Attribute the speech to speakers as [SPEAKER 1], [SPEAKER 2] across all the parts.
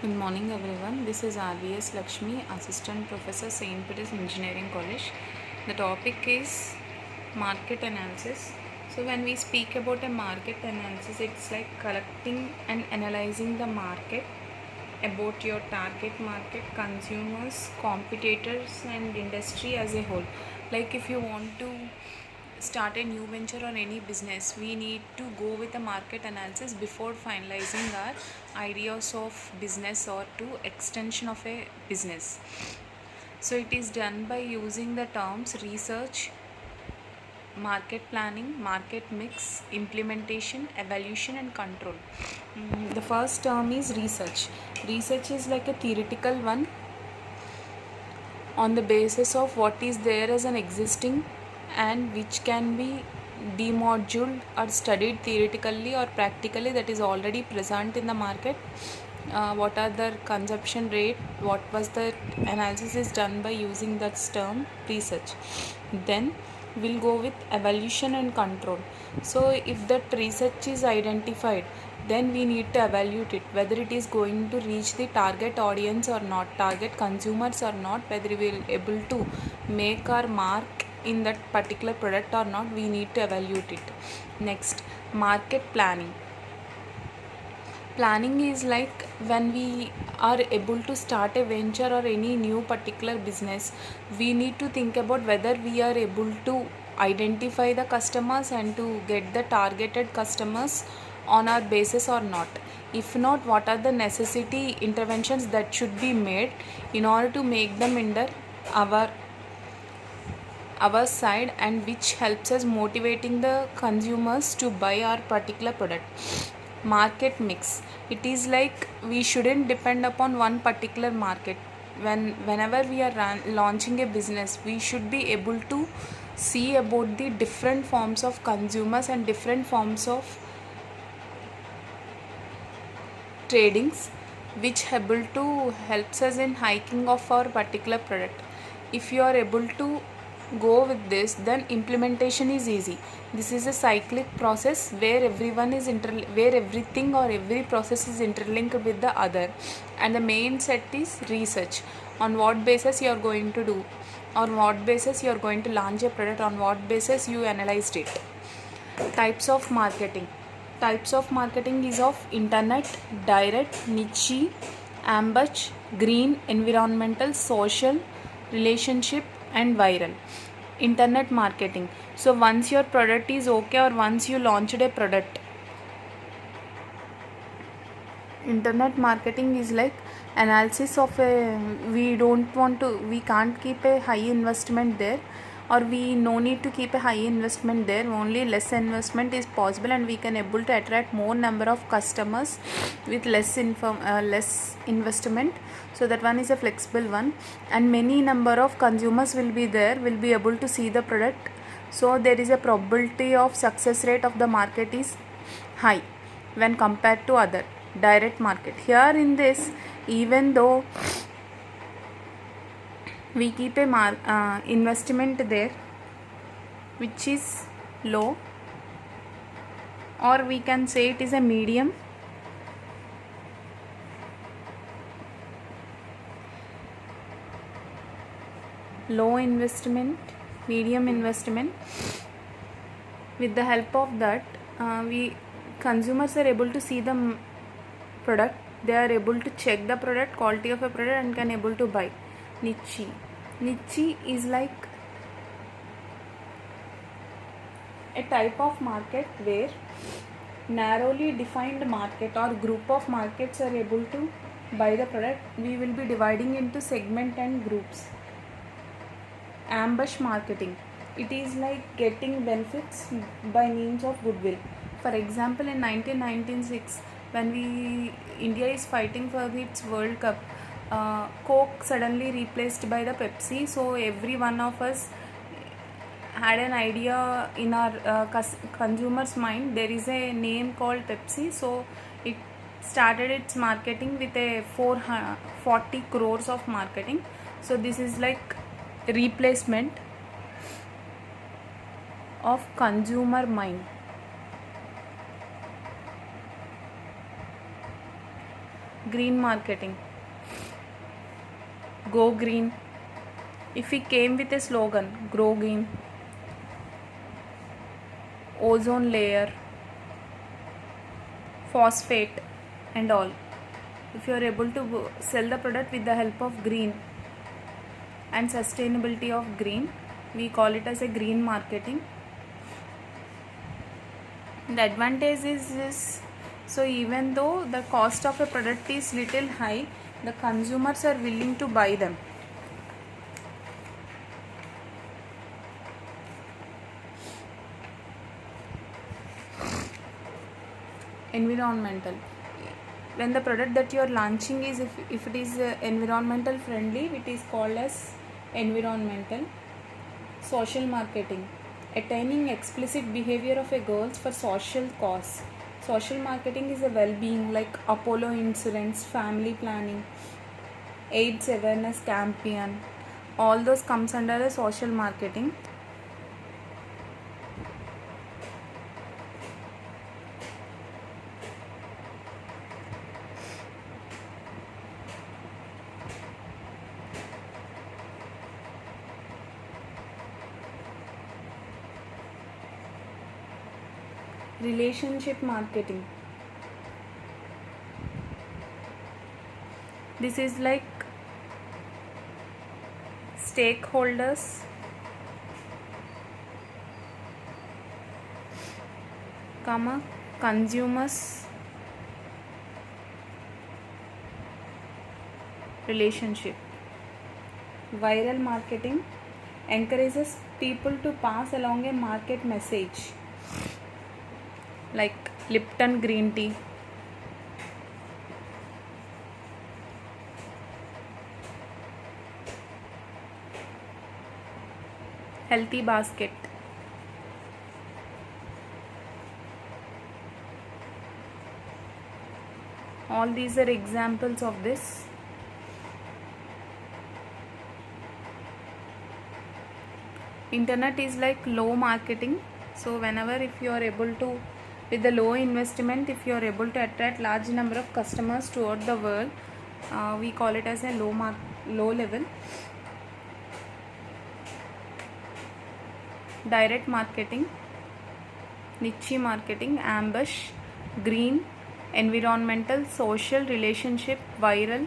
[SPEAKER 1] Good morning, everyone. This is RVS Lakshmi, Assistant Professor, St. Peter's Engineering College. The topic is market analysis. So, when we speak about a market analysis, it's like collecting and analyzing the market, about your target market, consumers, competitors, and industry as a whole. Like, if you want to start a new venture or any business, we need to go with a market analysis before finalizing our ideas of business or to extension of a business. So it is done by using the terms research, market planning, market mix, implementation, evaluation, and control. The first term is research. Research is like a theoretical one on the basis of what is there as an existing and which can be demoduled or studied theoretically or practically, that is already present in the market. What are the consumption rate, what was the analysis is done by using that term research. Then we'll go with evaluation and control. So if that research is identified, then we need to evaluate it, whether it is going to reach the target audience or not, target consumers or not, whether we will able to make our mark in that particular product or not. We need to evaluate it. Next, market planning. Planning is like when we are able to start a venture or any new particular business, we need to think about whether we are able to identify the customers and to get the targeted customers on our basis or not. If not, what are the necessity interventions that should be made in order to make them under our side, and which helps us motivating the consumers to buy our particular product. Market mix. It is like we shouldn't depend upon one particular market. Whenever we are launching a business, we should be able to see about the different forms of consumers and different forms of tradings, which able to helps us in hiking of our particular product. If you are able to go with this, then implementation is easy. This is a cyclic process where everyone is where everything or every process is interlinked with the other, and the main set is research. On what basis you are going to do, on what basis you are going to launch a product, on what basis you analyzed it. Types of marketing. Types of marketing is of internet, direct, niche, ambush, green, environmental, social, relationship, and viral. Internet marketing. So once your product is okay, or once you launched a product, internet marketing is like analysis of a, we can't keep a high investment there, or we no need to keep a high investment there, only less investment is possible, and we can able to attract more number of customers with less investment. So that one is a flexible one, and many number of consumers will be there, will be able to see the product. So there is a probability of success rate of the market is high when compared to other direct market. Here in this, even though we keep a investment there which is low, or we can say it is a medium, low investment, medium investment. With the help of that, we consumers are able to see the product, they are able to check the product, quality of a product, and can able to buy. Niche is like a type of market where narrowly defined market or group of markets are able to buy the product. We will be dividing into segment and groups. Ambush marketing. It is like getting benefits by means of goodwill. For example, in 1996, when India is fighting for its World Cup, Coke suddenly replaced by the Pepsi. So every one of us had an idea in our consumers' mind. There is a name called Pepsi, so it started its marketing with a 440 crores of marketing. So this is like replacement of consumer mind. Green marketing. Go green. If we came with a slogan, grow green, ozone layer, phosphate and all, if you are able to sell the product with the help of green and sustainability of green, we call it as a green marketing. The advantage is this, so even though the cost of a product is little high, the consumers are willing to buy them. Environmental. When the product that you are launching is, if it is environmental friendly, it is called as environmental. Social marketing. Attaining explicit behavior of a girls for social cause. Social marketing is a well-being like Apollo Insurance, family planning, AIDS awareness campaign. All those comes under a social marketing. Relationship marketing. This is like stakeholders, consumers, relationship. Viral marketing encourages people to pass along a market message like Lipton green tea. Healthy basket. All these are examples of this. Internet is like low marketing, so whenever if you are able to, with the low investment, if you are able to attract large number of customers throughout the world, we call it as a low level. Direct marketing, niche marketing, ambush, green, environmental, social, relationship, viral.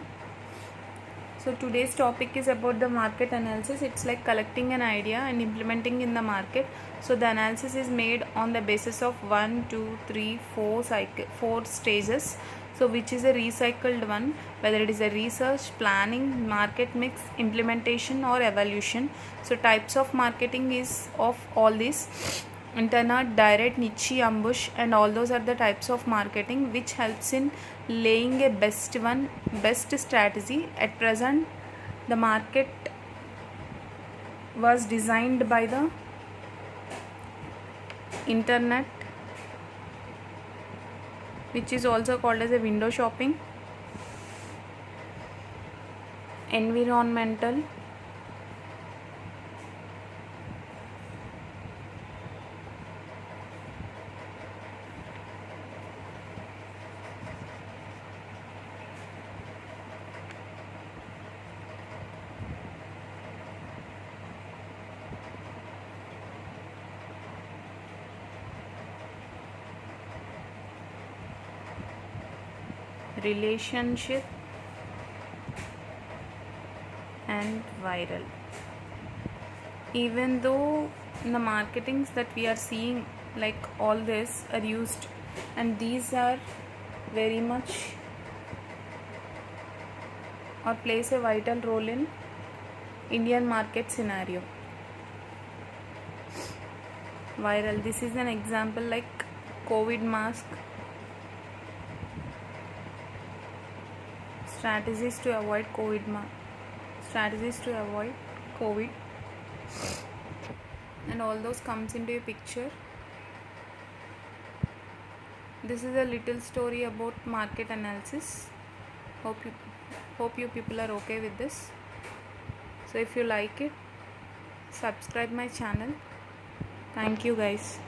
[SPEAKER 1] So today's topic is about the market analysis. It's like collecting an idea and implementing in the market. So the analysis is made on the basis of 1, 2, 3, 4 stages. So which is a recycled one, whether it is a research, planning, market mix, implementation or evaluation. So types of marketing is of all these: internet, direct, niche, ambush, and all those are the types of marketing which helps in laying a best strategy. At present, the market was designed by the internet, which is also called as a window shopping. Environmental, relationship and viral. Even though in the marketings that we are seeing, like all this are used, and these are very much or plays a vital role in Indian market scenario. Viral, this is an example like COVID mask, strategies to avoid COVID, and all those comes into a picture. This is a little story about market analysis. Hope you people are okay with this. So if you like it, subscribe my channel. Thank you guys.